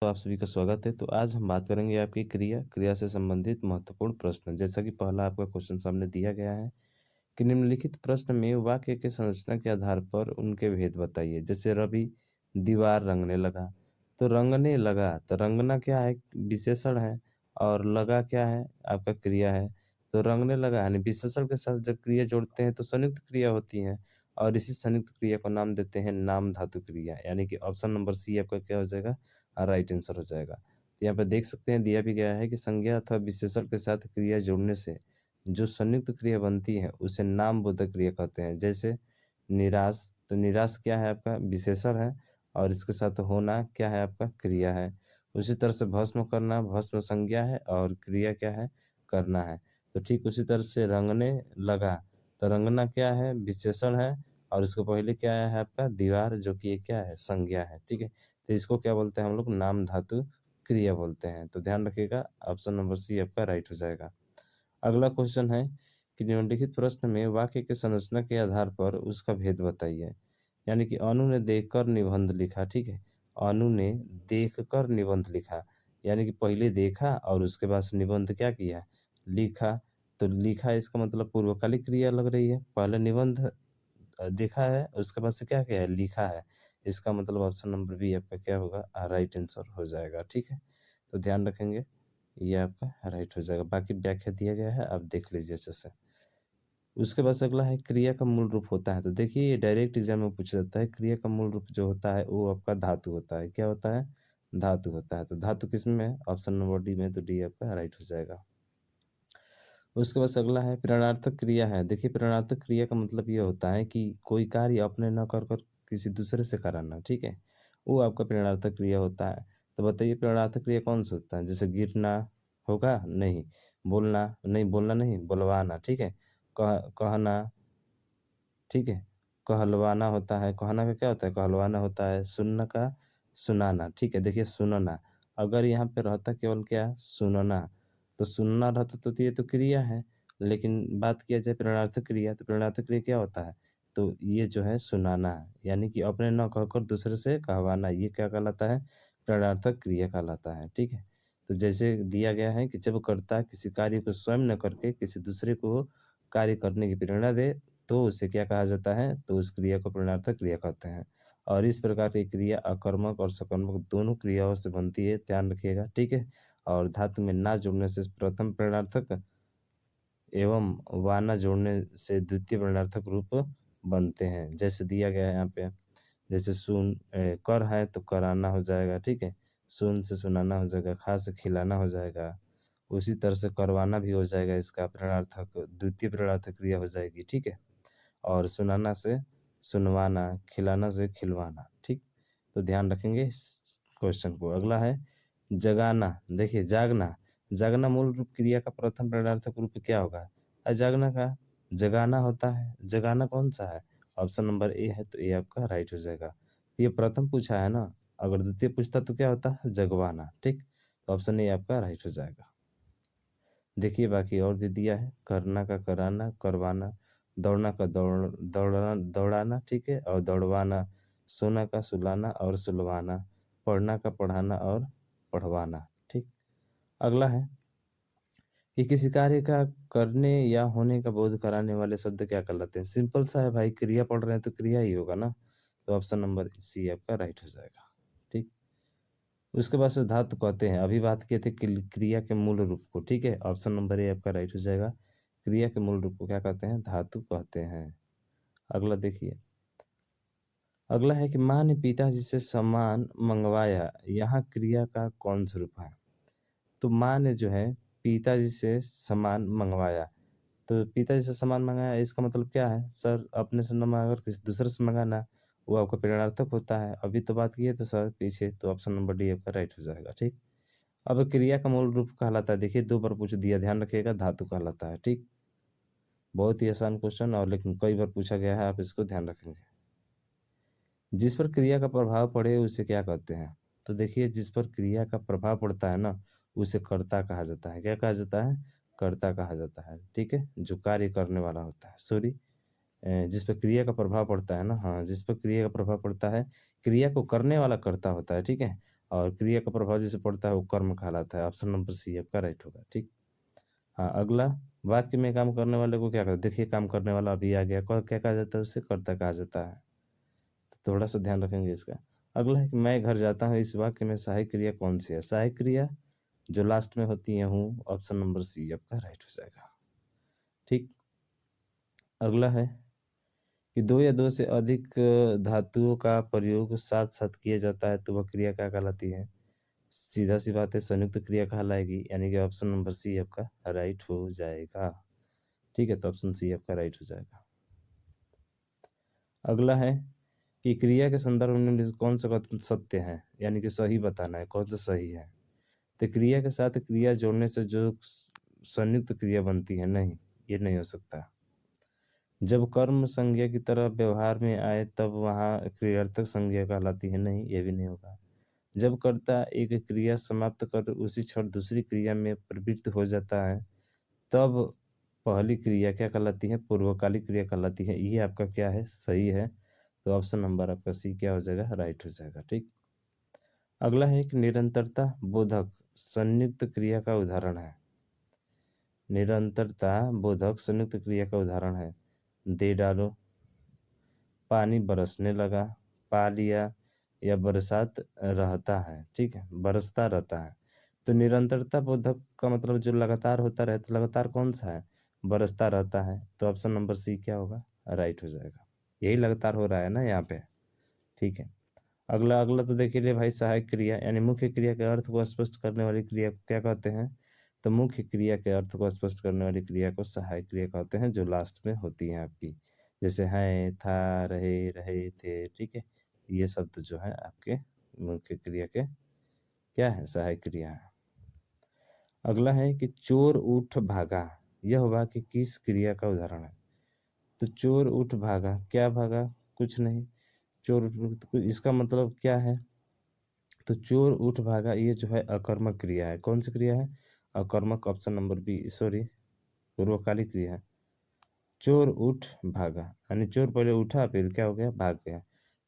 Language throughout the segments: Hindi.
तो आप सभी का स्वागत है। तो आज हम बात करेंगे आपकी क्रिया से संबंधित महत्वपूर्ण प्रश्न। जैसा कि पहला आपका क्वेश्चन सामने दिया गया है कि निम्नलिखित प्रश्न में वाक्य के संरचना के आधार पर उनके भेद बताइए। जैसे रवि दीवार रंगने लगा, तो रंगने लगा, तो रंगना क्या है? विशेषण है। और लगा क्या है? आपका क्रिया है। तो रंगने लगा यानी विशेषण के साथ जब क्रिया जोड़ते हैं तो संयुक्त क्रिया होती है और इसी संयुक्त क्रिया को नाम देते हैं नाम धातु क्रिया। यानी कि ऑप्शन नंबर सी आपका क्या हो जाएगा? राइट आंसर हो जाएगा। तो यहाँ पे देख सकते हैं दिया भी गया है कि संज्ञा अथवा विशेषण के साथ क्रिया जोड़ने से जो संयुक्त क्रिया बनती है उसे नामबोधक क्रिया कहते हैं। जैसे निराश, तो निराश क्या है? आपका विशेषण है और इसके साथ होना क्या है? आपका क्रिया है। उसी तरह से भस्म करना, भस्म संज्ञा है और क्रिया क्या है? करना है। तो ठीक उसी तरह से रंगने लगा, तो रंगना क्या है? विशेषण है और उसको पहले क्या है? आपका दीवार, जो कि ये क्या है? संज्ञा है। ठीक है, तो इसको क्या बोलते हैं हम लोग? नाम धातु क्रिया बोलते हैं। तो ध्यान रखिएगा, ऑप्शन नंबर सी आपका राइट हो जाएगा। अगला क्वेश्चन है कि निम्नलिखित प्रश्न में वाक्य के संरचना के आधार पर उसका भेद बताइए। यानी कि अनु ने देखकर निबंध लिखा। ठीक है, अनु ने देखकर निबंध लिखा, यानी कि पहले देखा और उसके बाद से निबंध क्या किया? लिखा। तो लिखा इसका मतलब पूर्वकालिक क्रिया लग रही है। पहले निबंध देखा है, उसके बाद से क्या किया है? लिखा है। इसका मतलब ऑप्शन नंबर बी आपका क्या होगा? राइट आंसर हो जाएगा। ठीक है, तो ध्यान रखेंगे, ये आपका राइट हो जाएगा। बाकी व्याख्या दिया गया है, आप देख लीजिए अच्छे से। उसके बाद से अगला है क्रिया का मूल रूप होता है। तो देखिए ये डायरेक्ट एग्जाम में पूछा जाता है। क्रिया का मूल रूप जो होता है वो आपका धातु होता है। क्या होता है? धातु होता है। तो धातु किसमें है? ऑप्शन नंबर डी में। तो डी आपका राइट हो जाएगा। उसके बाद से अगला है प्रेरणार्थक क्रिया है। देखिए प्रेरणार्थक क्रिया का मतलब ये होता है कि कोई कार्य अपने न कर कर किसी दूसरे से कराना। ठीक है, वो आपका प्रेरणार्थक क्रिया होता है। तो बताइए प्रेरणार्थक क्रिया कौन सा होता है? जैसे गिरना होगा? नहीं। बोलना नहीं, बोलना नहीं, बुलवाना। ठीक है, कहना। ठीक है, कहलवाना होता है। कहना का क्या होता है? कहलवाना होता है। सुनना का सुनाना। ठीक है, देखिए सुनना, अगर यहाँ पे रहता केवल क्या? सुनना, तो सुनना रहता तो ये तो क्रिया है। लेकिन बात किया जाए प्रेरणार्थक क्रिया, तो प्रेरणार्थक क्रिया क्या होता है? तो ये जो है सुनाना, यानी कि अपने न कहकर दूसरे से कहवाना, ये क्या कहलाता है? प्रेरणार्थक क्रिया कहलाता है। ठीक है, तो जैसे दिया गया है कि जब कर्ता किसी कार्य को स्वयं न करके किसी दूसरे को कार्य करने की प्रेरणा दे तो उसे क्या कहा जाता है? तो उस क्रिया को प्रेरणार्थक क्रिया कहते हैं। और इस प्रकार की क्रिया अकर्मक और सकर्मक दोनों क्रियाओं से बनती है, ध्यान रखिएगा। ठीक है, और धातु में ना जुड़ने से प्रथम प्रेरणार्थक एवं वाना जोड़ने से द्वितीय प्रेरणार्थक रूप बनते हैं। जैसे दिया गया है यहाँ पे, जैसे कर है तो कराना हो जाएगा। ठीक है, सुन से सुनाना हो जाएगा, खा से खिलाना हो जाएगा। उसी तरह से करवाना भी हो जाएगा, इसका प्रेरणार्थक द्वितीय प्रेरणार्थक क्रिया हो जाएगी। ठीक है, और सुनाना से सुनवाना, खिलाना से खिलवाना। ठीक, तो ध्यान रखेंगे इस क्वेश्चन को। अगला है जगाना। देखिए जागना, जागना मूल रूप क्रिया का प्रथम प्रेरणार्थक रूप क्या होगा? जागना का जगाना होता है। जगाना कौन सा है? ऑप्शन नंबर ए है, तो ए आपका राइट हो जाएगा। तो ये प्रथम पूछा है ना, अगर द्वितीय पूछता तो क्या होता है? जगवाना। ठीक, तो ऑप्शन ए आपका राइट हो जाएगा। देखिए बाकी और भी दिया है, करना का कराना, करवाना, दौड़ना का दौड़ाना। ठीक है, और दौड़वाना, सोना का सुलाना और सुलवाना, पढ़ना का पढ़ाना और पढ़वाना। ठीक, अगला है कि किसी कार्य का करने या होने का बोध कराने वाले शब्द क्या कहलाते हैं? सिंपल सा है भाई, क्रिया पढ़ रहे हैं तो क्रिया ही होगा ना। तो ऑप्शन नंबर सी आपका राइट हो जाएगा। ठीक, उसके बाद से धातु कहते हैं। अभी बात किए थे क्रिया के मूल रूप को। ठीक है, ऑप्शन नंबर ए आपका राइट हो जाएगा। क्रिया के मूल रूप को क्या कहते हैं? धातु कहते हैं। अगला देखिए, अगला है कि माँ ने पिताजी से सामान मंगवाया, यहाँ क्रिया का कौन सा रूप है? तो माँ ने जो है पिताजी से सामान मंगवाया, तो पिताजी से सामान मंगाया, इसका मतलब क्या है? सर अपने से न मंगाकर किसी दूसरे से मंगाना, वो आपका प्रेरणार्थक होता है। अभी तो बात किए थे सर पीछे, तो ऑप्शन नंबर डी आपका राइट हो जाएगा। ठीक, अब क्रिया का मूल रूप कहलाता है, देखिए 2 बार पूछ दिया, ध्यान रखिएगा, धातु कहलाता है। ठीक, बहुत ही आसान क्वेश्चन और लेकिन कई बार पूछा गया है, आप इसको ध्यान रखेंगे। जिस पर क्रिया का प्रभाव पड़े उसे क्या कहते हैं? तो देखिए जिस पर क्रिया का प्रभाव पड़ता है ना, उसे कर्ता कहा जाता है। क्या कहा जाता है? कर्ता कहा जाता है। ठीक है, जो कार्य करने वाला होता है। सॉरी, जिस पर क्रिया का प्रभाव पड़ता है ना, हाँ, जिस पर क्रिया का प्रभाव पड़ता है, क्रिया को करने वाला कर्ता होता है। ठीक है, और क्रिया का प्रभाव जैसे पड़ता है वो कर्म कहलाता है। ऑप्शन नंबर सी आपका राइट होगा, ठीक। हाँ, अगला, वाक्य में काम करने वाले को क्या कहते हैं? देखिए काम करने वाला अभी आ गया, क्या कहा जाता है उसे? कर्ता कहा जाता है। तो थोड़ा सा ध्यान रखेंगे इसका। अगला है कि मैं घर जाता हूँ, इस वाक्य में सहायक क्रिया कौन सी है? सहायक क्रिया जो लास्ट में होती है हूँ, ऑप्शन नंबर सी आपका राइट हो जाएगा, ठीक। अगला है कि दो या दो से अधिक धातुओं का प्रयोग साथ साथ किया जाता है तो वह क्रिया क्या कहलाती है? सीधा सी बात है, संयुक्त क्रिया कहलाएगी, यानी कि ऑप्शन नंबर सी आपका राइट हो जाएगा, ठीक है। तो ऑप्शन सी आपका राइट हो जाएगा। अगला है कि क्रिया के संदर्भ में निम्नलिखित कौन सा कथन सत्य है, यानी कि सही बताना है, कौन सा सही है। तो क्रिया के साथ क्रिया जोड़ने से जो संयुक्त क्रिया बनती है, नहीं, ये नहीं हो सकता। जब कर्म संज्ञा की तरह व्यवहार में आए तब वहाँ क्रियार्थक संज्ञा कहलाती है, नहीं, ये भी नहीं होगा। जब कर्ता एक क्रिया समाप्त कर उसी क्षण दूसरी क्रिया में प्रवृत्त हो जाता है तब पहली क्रिया क्या कहलाती है? पूर्वकालिक क्रिया कहलाती है। ये आपका क्या है? सही है। तो ऑप्शन नंबर आपका सी क्या हो जाएगा? राइट हो जाएगा, ठीक। अगला है एक निरंतरता बोधक संयुक्त क्रिया का उदाहरण है। निरंतरता बोधक संयुक्त क्रिया का उदाहरण है, दे डालो, पानी बरसने लगा, पा लिया, या बरसात रहता है, ठीक है, बरसता रहता है। तो निरंतरता बोधक का मतलब जो लगातार होता रहता, लगातार कौन सा है? बरसता रहता है। तो ऑप्शन नंबर सी क्या होगा? राइट हो जाएगा। यही लगातार हो रहा है ना यहाँ पे, ठीक है। अगला अगला तो देखिए ले भाई, सहायक क्रिया यानी मुख्य क्रिया के अर्थ को स्पष्ट करने वाली क्रिया को क्या कहते हैं? तो मुख्य क्रिया के अर्थ को स्पष्ट करने वाली क्रिया को सहायक क्रिया कहते हैं, जो लास्ट में होती है आपकी, जैसे हैं, था, रहे, रहे थे, ठीक है। ये शब्द जो है आपके मुख्य क्रिया के क्या है? सहायक क्रिया है। अगला है कि चोर उठ भागा, यह वाक्य किस क्रिया का उदाहरण है? तो चोर उठ भागा, क्या भागा? कुछ नहीं। चोर, तो इसका मतलब क्या है? तो चोर उठ भागा ये जो है अकर्मक क्रिया है। कौन सी क्रिया है? अकर्मक, ऑप्शन नंबर बी, सॉरी, पूर्वकालिक क्रिया है। चोर उठ भागा यानी चोर पहले उठा फिर क्या हो गया? भाग गया।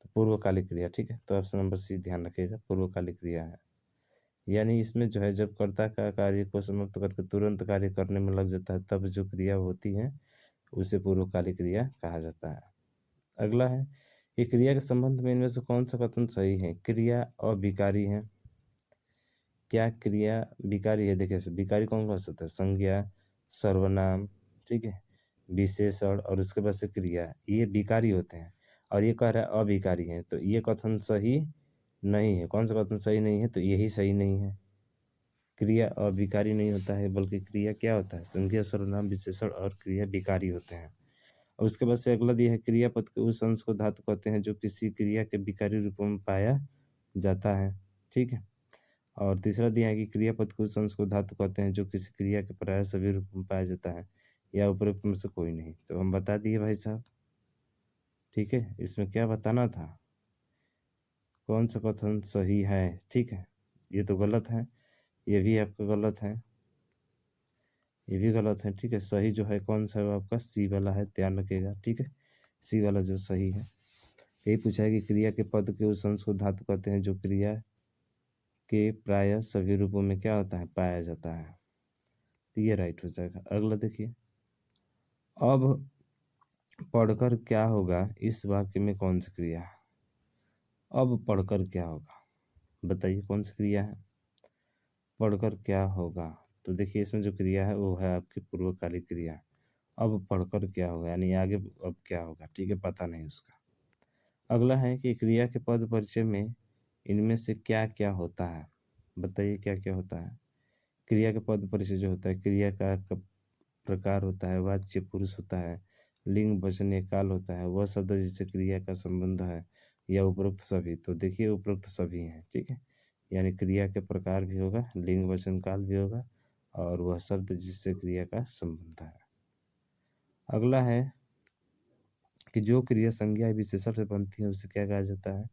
तो पूर्वकालिक क्रिया, ठीक है। तो ऑप्शन नंबर सी ध्यान रखिएगा, पूर्वकालिक क्रिया है। यानी इसमें जो है जब कर्ता का कार्य को समाप्त करके तुरंत कार्य करने में लग जाता है तब जो क्रिया होती है उसे पूर्वकालिक क्रिया कहा जाता है। अगला है कि क्रिया के संबंध में इनमें से कौन सा कथन सही है? क्रिया अविकारी है। क्या क्रिया विकारी है? देखिए विकारी कौन कौन सा होता है? संज्ञा, सर्वनाम, ठीक है, विशेषण और उसके बाद से क्रिया, ये विकारी होते हैं। और ये कह रहा है अविकारी है, तो ये कथन सही नहीं है। कौन सा कथन सही नहीं है? तो यही सही नहीं है। क्रिया अविकारी नहीं होता है, बल्कि क्रिया क्या होता है? संज्ञा, सर्वनाम, विशेषण और क्रिया विकारी होते हैं। और उसके बाद से अगला दिया है, क्रियापद के उस अंश को धातु कहते हैं जो किसी क्रिया के विकारी रूपों में पाया जाता है, ठीक है। और तीसरा दिया है कि क्रियापद के उस अंश को धातु कहते हैं जो किसी क्रिया के प्राय सभी रूप में पाया जाता है, या उपरोक्त में से कोई नहीं। तो हम बता दिए भाई साहब, ठीक है। इसमें क्या बताना था? कौन सा कथन सही है, ठीक है। ये तो गलत है, ये भी आपका गलत है, ये भी गलत है, ठीक है। सही जो है कौन सा है? वो आपका सी वाला है, ध्यान रखिएगा, ठीक है। सी वाला जो सही है। यही पूछा है कि क्रिया के पद के उस अंश को धातु कहते हैं जो क्रिया के प्राय सभी रूपों में क्या होता है? पाया जाता है। तो ये राइट हो जाएगा। अगला देखिए, अब पढ़कर क्या होगा, इस वाक्य में कौन सी क्रिया है? अब पढ़कर क्या होगा, बताइए कौन सी क्रिया है? पढ़कर क्या होगा, तो देखिए इसमें जो क्रिया है वो है आपकी पूर्वकालिक क्रिया। अब पढ़कर क्या होगा यानी आगे अब क्या होगा, ठीक है, पता नहीं उसका। अगला है कि क्रिया के पद परिचय में इनमें से क्या क्या होता है? बताइए क्या क्या होता है? क्रिया के पद परिचय जो होता है, क्रिया का प्रकार होता है, वाच्य पुरुष होता है, लिंग वचन या काल होता है, वह शब्द जिससे क्रिया का संबंध है, या उपरोक्त सभी। तो देखिए उपरोक्त सभी हैं, ठीक है। यानी क्रिया के प्रकार भी होगा, लिंग वचन काल भी होगा, और वह शब्द जिससे क्रिया का संबंध है। अगला है कि जो क्रिया संज्ञा या विशेषण से बनती है उसे क्या कहा जाता है?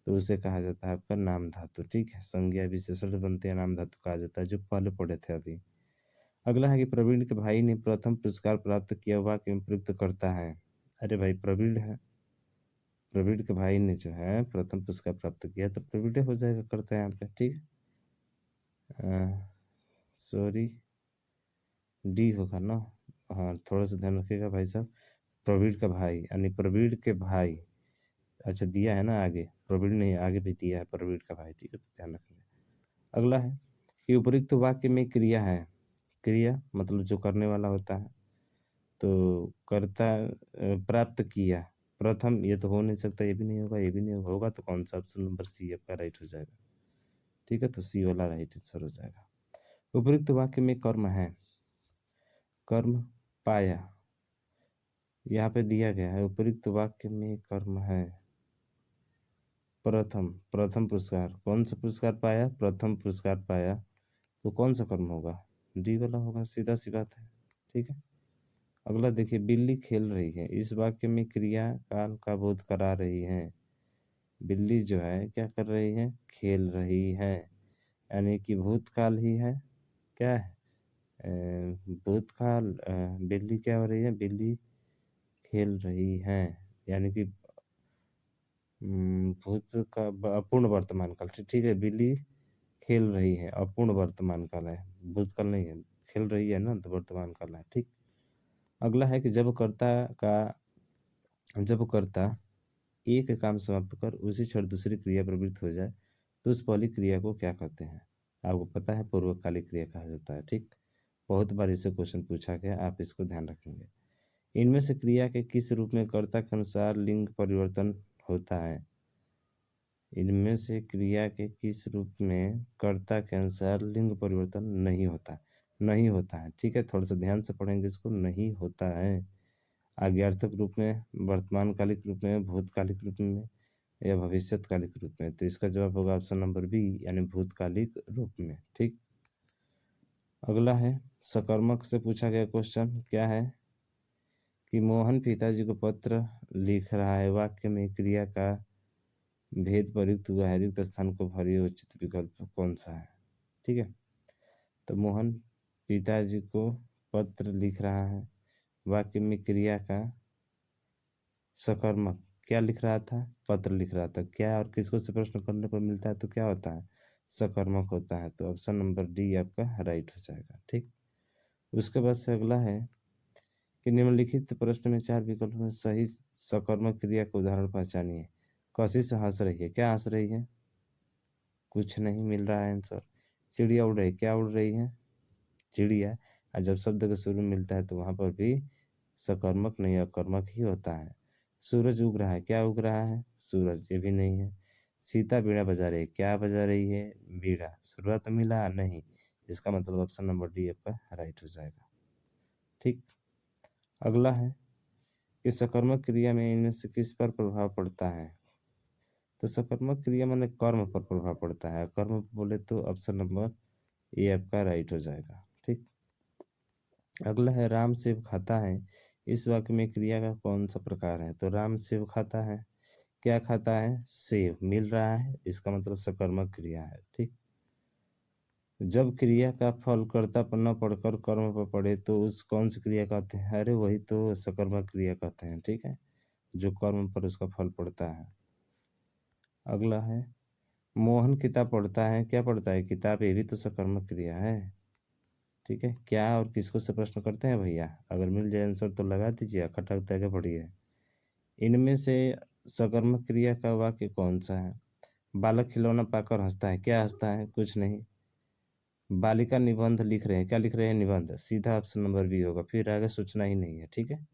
तो उसे कहा जाता है आपका नाम धातु, ठीक है। संज्ञा विशेषण से बनते हैं, नाम धातु कहा जाता है, जो पहले पढ़े थे अभी। अगला है कि प्रवीण के भाई ने प्रथम पुरस्कार प्राप्त किया, वाक्य में प्रयुक्त करता है। अरे भाई प्रवीण है, प्रवीण के भाई ने जो है प्रथम पुरस्कार प्राप्त किया, तो प्रवीण हो जाएगा, करते हैं यहाँ पे, ठीक है। सॉरी, डी होगा ना। हाँ, थोड़ा सा ध्यान रखिएगा भाई साहब। प्रवीण का भाई यानी प्रवीण के भाई। अच्छा, दिया है ना आगे, प्रवीण नहीं, आगे भी दिया है प्रवीण का भाई, ठीक है, तो ध्यान रखिएगा। अगला है कि उपयुक्त वाक्य में क्रिया है। क्रिया मतलब जो करने वाला होता है, तो कर्ता प्राप्त किया प्रथम, ये तो हो नहीं सकता, ये भी नहीं होगा, ये भी नहीं होगा, तो कौन सा? ऑप्शन नंबर सी आपका राइट हो जाएगा, ठीक है, तो सी वाला राइट आंसर हो जाएगा। उपयुक्त वाक्य में कर्म है, कर्म पाया, यहाँ पे दिया गया है उपयुक्त वाक्य में कर्म है प्रथम, प्रथम पुरस्कार, कौन सा पुरस्कार पाया? प्रथम पुरस्कार पाया, तो कौन सा कर्म होगा? डी वाला होगा, सीधा सी बात है, ठीक है। अगला देखिए, बिल्ली खेल रही है, इस वाक्य में क्रिया काल का बोध करा रही है। बिल्ली जो है क्या कर रही है? खेल रही है, यानी कि भूतकाल ही है, क्या है? भूतकाल। बिल्ली क्या हो रही है? बिल्ली खेल रही है, यानी कि भूत का अपूर्ण वर्तमान काल, ठीक है, बिल्ली खेल रही है, अपूर्ण वर्तमान काल है, भूतकाल नहीं है, खेल रही है ना, तो वर्तमान काल है, ठीक। अगला है कि जब कर्ता एक काम समाप्त कर उसी क्षण दूसरी क्रिया प्रवृत्त हो जाए, तो उस पहली क्रिया को क्या कहते हैं? आपको पता है, पूर्वकालिक क्रिया कहा जाता है, ठीक। बहुत बार इससे क्वेश्चन पूछा गया, आप इसको ध्यान रखेंगे। इनमें से क्रिया के किस रूप में कर्ता के अनुसार लिंग परिवर्तन होता है? इनमें से क्रिया के किस रूप में कर्ता के अनुसार लिंग परिवर्तन नहीं होता? नहीं होता है, ठीक है, थोड़ा सा ध्यान से पढ़ेंगे इसको, नहीं होता है। आज्ञार्थक रूप में, वर्तमानकालिक रूप में, भूतकालिक रूप में, या भविष्यकालिक रूप में, तो इसका जवाब होगा ऑप्शन नंबर बी, यानी भूतकालिक रूप में, ठीक। अगला है, सकर्मक से पूछा गया क्वेश्चन क्या है कि मोहन पिताजी को पत्र लिख रहा है, वाक्य में क्रिया का भेद प्रयुक्त हुआ है, रिक्त स्थान को भरिए, उचित विकल्प कौन सा है? ठीक है, तो मोहन पिताजी को पत्र लिख रहा है, वाक्य में क्रिया का सकर्मक क्या लिख रहा था? पत्र लिख रहा था, क्या और किसको से प्रश्न करने पर मिलता है तो क्या होता है? सकर्मक होता है, तो ऑप्शन नंबर डी आपका राइट हो जाएगा, ठीक। उसके बाद से अगला है कि निम्नलिखित प्रश्न में चार विकल्पों में सही सकर्मक क्रिया का उदाहरण पहचानिए। कौशी से हंस रही है, क्या हंस रही है? कुछ नहीं मिल रहा है आंसर। चिड़िया उड़ रही, क्या उड़ रही है? चिड़िया। और जब शब्द का शुरू मिलता है तो वहां पर भी सकर्मक नहीं अकर्मक ही होता है। सूरज उग रहा है, क्या उग रहा है? सूरज, ये भी नहीं है। सीता बीड़ा बजा रही है, क्या बजा रही है? बीड़ा। शुरुआत मिला नहीं, इसका मतलब ऑप्शन नंबर डी आपका राइट हो जाएगा, ठीक। अगला है कि सकर्मक क्रिया में इनमें से किस पर प्रभाव पड़ता है? तो सकर्मक क्रिया माने कर्म पर प्रभाव पड़ता है, कर्म बोले तो ऑप्शन नंबर ए आपका राइट हो जाएगा, ठीक। अगला है, राम सेब खाता है, इस वाक्य में क्रिया का कौन सा प्रकार है? तो राम सेब खाता है, क्या खाता है? सेब मिल रहा है, इसका मतलब सकर्मक क्रिया है, ठीक। जब क्रिया का फल कर्ता पर न पड़कर कर्म पर पड़े तो उस कौन सी क्रिया कहते हैं? अरे वही तो सकर्मक क्रिया कहते हैं, ठीक है, जो कर्म पर उसका फल पड़ता है। अगला है, मोहन किताब पढ़ता है, क्या पढ़ता है? किताब, ये भी तो सकर्मक क्रिया है, ठीक है। क्या और किसको से प्रश्न करते हैं भैया? अगर मिल जाए आंसर तो लगा दीजिए, खटकते आगे बढ़िए। इनमें से सकर्मक क्रिया का वाक्य कौन सा है? बालक खिलौना पाकर हंसता है, क्या हंसता है? कुछ नहीं। बालिका निबंध लिख रहे हैं, क्या लिख रहे हैं? निबंध, सीधा ऑप्शन नंबर बी होगा, फिर आगे सोचना ही नहीं है, ठीक है।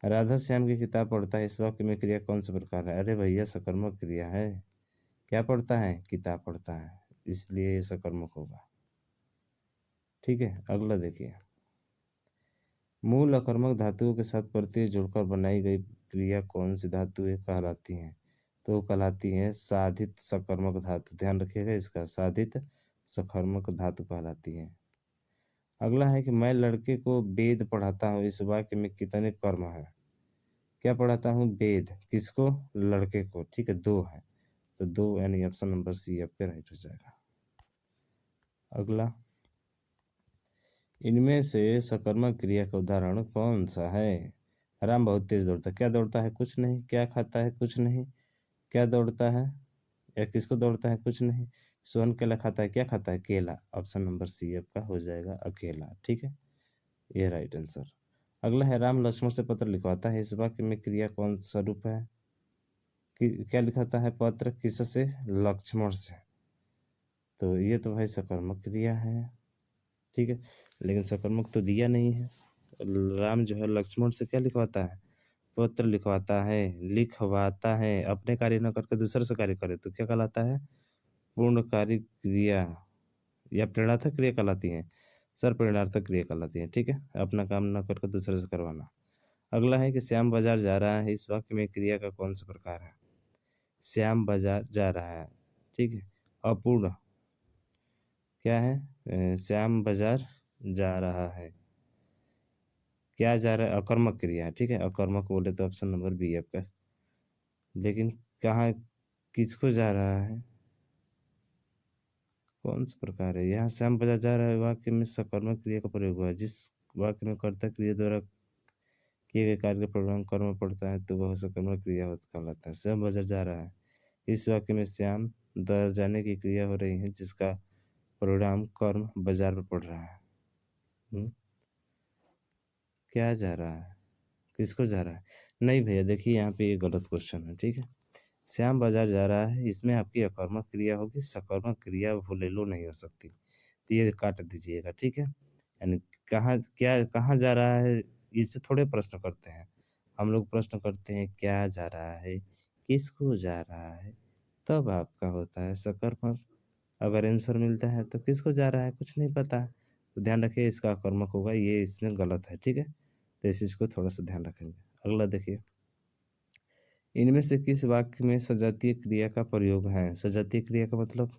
राधा श्याम की किताब पढ़ता है, इस वाक्य में क्रिया कौन सा प्रकार है? अरे भैया सकर्मक क्रिया है, क्या पढ़ता है? किताब पढ़ता है, इसलिए ये सकर्मक होगा, ठीक है। अगला देखिए, मूल अकर्मक धातुओं के साथ प्रत्यय जोड़कर बनाई गई क्रिया कौन सी धातुएं कहलाती हैं? तो वो कहलाती हैं साधित सकर्मक धातु, ध्यान रखिएगा इसका, साधित सकर्मक धातु कहलाती है। अगला है कि मैं लड़के को वेद पढ़ाता हूँ, इस वाक्य में कितने कर्म है? क्या पढ़ाता हूँ? वेद, किसको? लड़के को, ठीक है, दो है, तो दो, यानी ऑप्शन नंबर सी आपके राइट हो जाएगा। अगला, इनमें से सकर्मक क्रिया का उदाहरण कौन सा है? राम बहुत तेज दौड़ता है। क्या दौड़ता है? कुछ नहीं। क्या खाता है? कुछ नहीं। क्या दौड़ता है या किसको दौड़ता है? कुछ नहीं। सोहन केला खाता है। क्या खाता है? केला। ऑप्शन नंबर सी आपका हो जाएगा अकेला। ठीक है, ये राइट आंसर। अगला है राम लक्ष्मण से पत्र लिखवाता है, इस वाक्य में क्रिया कौन सा रूप है? क्या लिखाता है? पत्र किससे? लक्ष्मण से। तो ये तो भाई सकर्मक क्रिया है। ठीक है, लेकिन सकर्मक तो दिया नहीं है। राम जो है लक्ष्मण से क्या लिखवाता है? पत्र लिखवाता है। लिखवाता है, अपने कार्य न करके दूसरे से कार्य करे तो क्या कहलाता है? पूर्णकारी क्रिया या प्रेरणार्थक क्रिया कहलाती है। सर, प्रेरणार्थक क्रिया कहलाती है। ठीक है, अपना काम न करके दूसरे से करवाना। अगला है कि श्याम बाजार जा रहा है, इस वाक्य में क्रिया का कौन सा प्रकार है? श्याम बाजार जा रहा है। ठीक है, अपूर्ण क्या है? श्याम बाजार जा रहा है। क्या जा रहा है? अकर्मक क्रिया है। ठीक है, अकर्मक बोले तो ऑप्शन नंबर बी आपका। लेकिन कहाँ, किसको जा रहा है? कौन सा प्रकार है? यहाँ श्याम बाजार जा रहा है वाक्य में सकर्मक क्रिया का प्रयोग हुआ है। जिस वाक्य में कर्ता क्रिया द्वारा किए गए कार्य का परिणाम कर्म पड़ता है तो वह सकर्मक क्रिया होता कहलाता है। श्याम बाजार जा रहा है, इस वाक्य में श्याम द्वारा जाने की क्रिया हो रही है जिसका परिणाम कर्म बाजार पर पड़ रहा है। क्या जा रहा है? किसको जा रहा है? नहीं भैया, देखिए यहाँ पे ये गलत क्वेश्चन है। ठीक है, श्याम बाजार जा रहा है, इसमें आपकी अकर्मक क्रिया होगी, सकर्मक क्रिया भूलेलो नहीं हो सकती, तो ये काट दीजिएगा। ठीक है, यानी कहाँ क्या कहाँ जा रहा है, इससे थोड़े प्रश्न करते हैं हम लोग। प्रश्न करते हैं क्या जा रहा है, किसको जा रहा है, तब आपका होता है सकर्मक। अगर आंसर मिलता है तो किसको जा रहा है कुछ नहीं पता, तो ध्यान रखिए इसका अकर्मक होगा, ये इसमें गलत है। ठीक है, तो इस चीज़ को थोड़ा सा ध्यान रखेंगे। अगला देखिए, इनमें से किस वाक्य में सजातीय क्रिया का प्रयोग है? सजातीय क्रिया का मतलब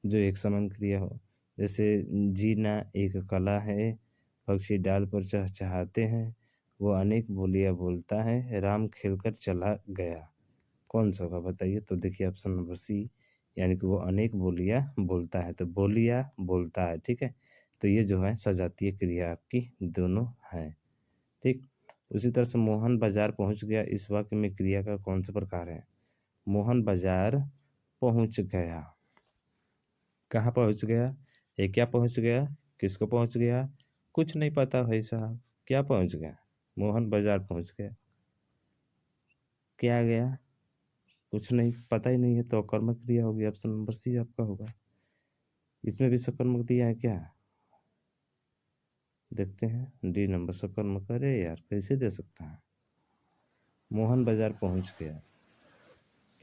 जो एक समान क्रिया हो। जैसे जीना एक कला है, पक्षी डाल पर चहचहाते हैं, वो अनेक बोलियां बोलता है, राम खेलकर चला गया। कौन सा होगा बताइए? तो देखिए ऑप्शन नंबर सी, यानी कि वो अनेक बोलियां बोलता है, तो बोलियां बोलता है। ठीक है, तो ये जो है सजातीय क्रिया आपकी दोनों है। ठीक, उसी तरह से मोहन बाजार पहुंच गया, इस वाक्य में क्रिया का कौन सा प्रकार है? मोहन बाजार पहुंच गया। कहाँ पहुंच गया? ये क्या पहुंच गया? किसको पहुंच गया? कुछ नहीं पता भाई साहब, क्या पहुंच गया? मोहन बाजार पहुंच गया। क्या गया? कुछ नहीं, पता ही नहीं है, तो कर्मक क्रिया होगी। ऑप्शन नंबर सी आपका होगा। इसमें भी सकर्मक दिया है क्या? देखते हैं, डी नंबर सकर्मक। अरे यार, कैसे दे सकता है? मोहन बाजार पहुंच गया,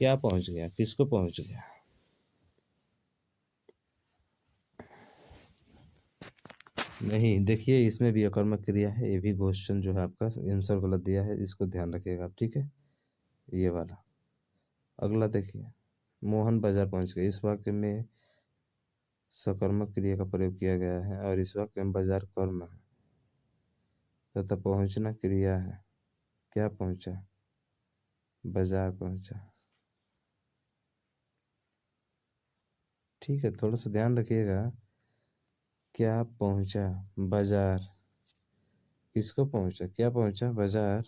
क्या पहुंच गया, किसको पहुंच गया? नहीं, देखिए इसमें भी अकर्मक क्रिया है, ये भी क्वेश्चन जो है आपका आंसर गलत दिया है, इसको ध्यान रखिएगा आप। ठीक है, ये वाला। अगला देखिए, मोहन बाजार पहुंच गए, इस वाक्य में सकर्मक क्रिया का प्रयोग किया गया है और इस वाक्य में बाजार कर्म है तथा पहुंचना क्रिया है। क्या पहुंचा? बाजार पहुंचा। ठीक है, थोड़ा सा ध्यान रखिएगा। क्या पहुंचा? बाजार। किसको पहुंचा? क्या पहुंचा? बाजार।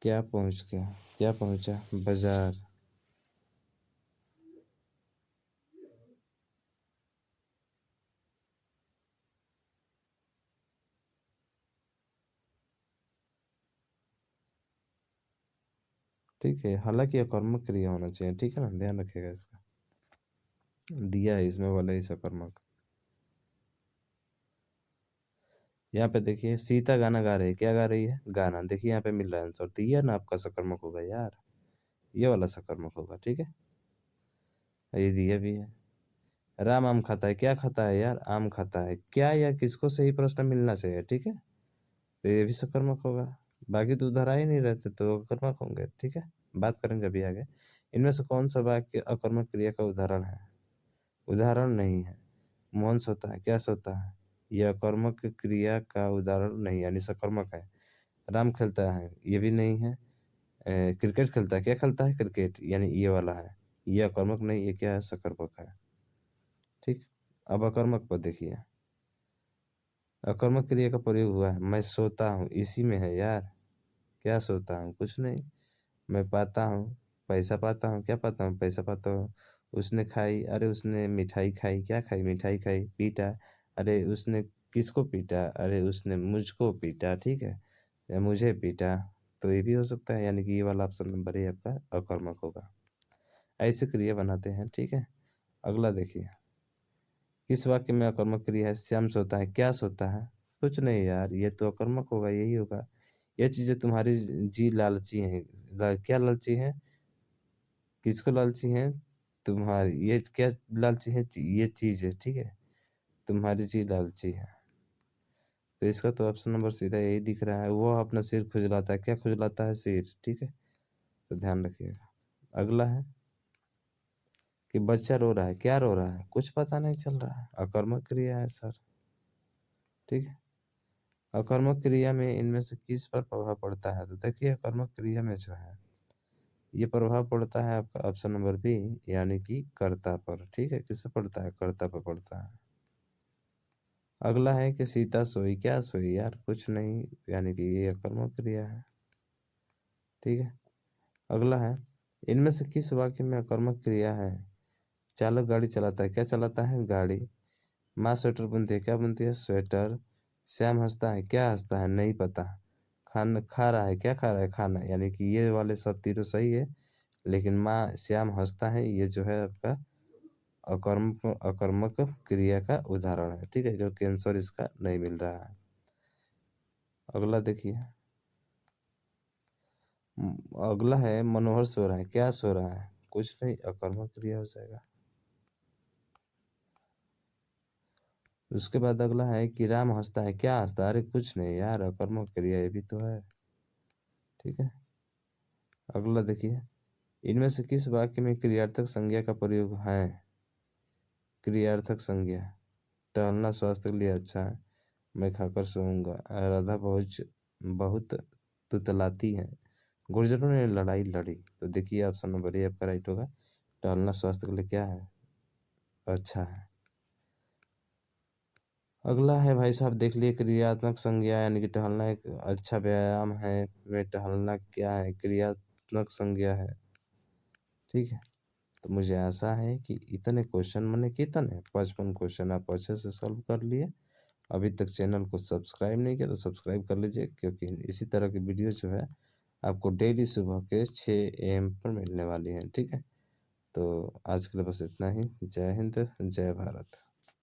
क्या पहुंच गया? क्या पहुंचा? बाजार। ठीक है, हालांकि अकर्मक क्रिया होना चाहिए। ठीक है ना, ध्यान रखिएगा इसका। दिया है इसमें वाला ही सकर्मक। यहाँ पे देखिए, सीता गाना गा रही है। क्या गा रही है? गाना। देखिए यहाँ पे मिल रहा है आंसर, तो ये ना आपका सकर्मक होगा यार, ये वाला सकर्मक होगा। ठीक है, ये दिया भी है। राम आम खाता है। क्या खाता है यार? आम खाता है। क्या या किसको सही प्रश्न मिलना चाहिए। ठीक है, तो ये भी सकर्मक होगा। बाकी तो उधर आ ही नहीं रहते तो अकर्मक होंगे। ठीक है, बात करेंगे अभी आगे। इनमें से कौन सा वाक्य अकर्मक क्रिया का उदाहरण है? उदाहरण नहीं है। मोहन सोता है। क्या सोता है? यह कर्मक क्रिया का उदाहरण नहीं, यानी सकर्मक है। राम खेलता है, ये भी नहीं है। क्रिकेट खेलता है। क्या खेलता है? क्रिकेट, यानी ये वाला है। यह कर्मक नहीं, ये क्या है? सकर्मक है। ठीक, अब अकर्मक पर देखिए। अकर्मक क्रिया का प्रयोग हुआ है, मैं सोता हूँ, इसी में है यार। क्या सोता हूँ? कुछ नहीं। मैं पाता हूँ, पैसा पाता हूँ, क्या पाता हूँ? पैसा पाता हूँ। उसने खाई, अरे उसने मिठाई खाई, क्या खाई? मिठाई खाई। पीटा, अरे उसने किसको पीटा? अरे उसने मुझको पीटा, ठीक है? या मुझे पीटा, तो ये भी हो सकता है, यानी कि ये वाला ऑप्शन नंबर ए आपका अकर्मक होगा। ऐसे क्रिया बनाते हैं, ठीक है? अगला देखिए, किस वाक्य में अकर्मक क्रिया है? श्याम सोता है, क्या सोता है? कुछ नहीं यार, ये तो अकर्मक होगा, यही होगा। ये चीज़ें तुम्हारी जी लालची हैं। क्या लालची हैं? किसको लालची हैं? तुम्हारी ये क्या लालची है? ये चीज़ है, ठीक है? तुम्हारी जी लालची है। तो इसका तो ऑप्शन नंबर सीधा यही दिख रहा है। वो अपना सिर खुजलाता है, क्या खुजलाता है? सिर, ठीक है? तो ध्यान रखिएगा। अगला है कि बच्चा रो रहा है, क्या रो रहा है? कुछ पता नहीं चल रहा है, अकर्मक क्रिया है सर, ठीक है? अकर्मक क्रिया में इनमें से किस पर प्रभाव पड़ता है? तो देखिए, अकर्मक क्रिया में जो है, ये प्रभाव पड़ता है आपका ऑप्शन नंबर बी, यानी कि कर्ता पर, ठीक है? किस पे पड़ता है? कर्ता पर पड़ता है। अगला है कि सीता सोई, क्या सोई यार? कुछ नहीं, यानी कि ये अकर्मक क्रिया है, ठीक है? अगला है, इनमें से किस वाक्य में अकर्मक क्रिया है? चालक गाड़ी चलाता है, क्या चलाता है? गाड़ी। माँ स्वेटर बुनती है, क्या बुनती है? स्वेटर। श्याम हंसता है, क्या हंसता है? नहीं पता। खाना खा रहा है, क्या खा रहा है? खाना। यानी कि ये वाले सब तीनों सही है, लेकिन माँ श्याम हंसता है, ये जो है आपका अकर्मक क्रिया का उदाहरण है, ठीक है? क्योंकि आंसर इसका नहीं मिल रहा है। अगला देखिए, अगला है मनोहर सो रहा है, क्या सो रहा है? कुछ नहीं, अकर्मक क्रिया हो जाएगा। उसके बाद अगला है कि राम हंसता है, क्या हंसता है? अरे कुछ नहीं यार, अकर्मक क्रिया ये भी तो है, ठीक है? अगला देखिए, इनमें से किस वाक्य में क्रियार्थक संज्ञा का प्रयोग है? क्रियार्थक संज्ञा, टहलना स्वास्थ्य के लिए अच्छा है, मैं खाकर सोऊंगा, राधा बहुत बहुत तुतलाती है, गुर्जरों ने लड़ाई लड़ी। तो देखिए, ऑप्शन नंबर ए आपका राइट होगा। टहलना स्वास्थ्य के लिए क्या है? अच्छा है। अगला है भाई साहब, देख लिए, क्रियात्मक संज्ञा, यानी कि टहलना एक अच्छा व्यायाम है। वे टहलना क्या है? क्रियात्मक संज्ञा है, ठीक है? तो मुझे आशा है कि इतने क्वेश्चन, मैंने कितने 55 क्वेश्चन आप अच्छे से सॉल्व कर लिए। अभी तक चैनल को सब्सक्राइब नहीं किया तो सब्सक्राइब कर लीजिए, क्योंकि इसी तरह की वीडियो जो है आपको डेली सुबह के 6 AM पर मिलने वाली हैं, ठीक है? तो आज के लिए बस इतना ही। जय हिंद, जय भारत।